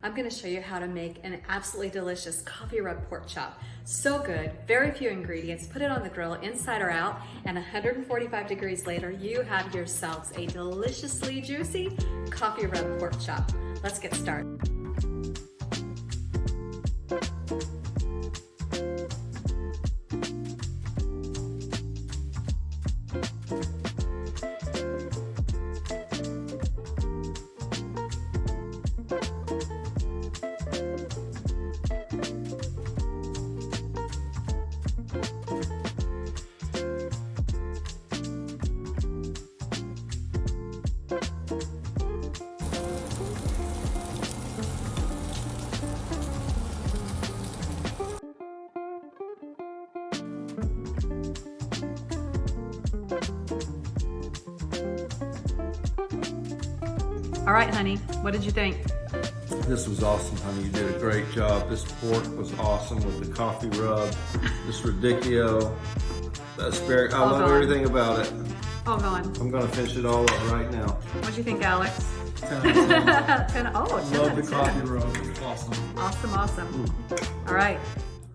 I'm gonna show you how to make an absolutely delicious coffee rub pork chop. So good, very few ingredients, put it on the grill inside or out, and 145 degrees later, you have yourselves a deliciously juicy coffee rub pork chop. Let's get started. All right, honey, what did you think? This was awesome, honey. You did a great job. This pork was awesome with the coffee rub, this radicchio, the asparagus. I love everything about it. All gone. I'm gonna finish it all up right now. What'd you think, Alex? 10 out of 10. 10, oh, 10 Love out the of coffee 10. rub. Awesome. Awesome. All right.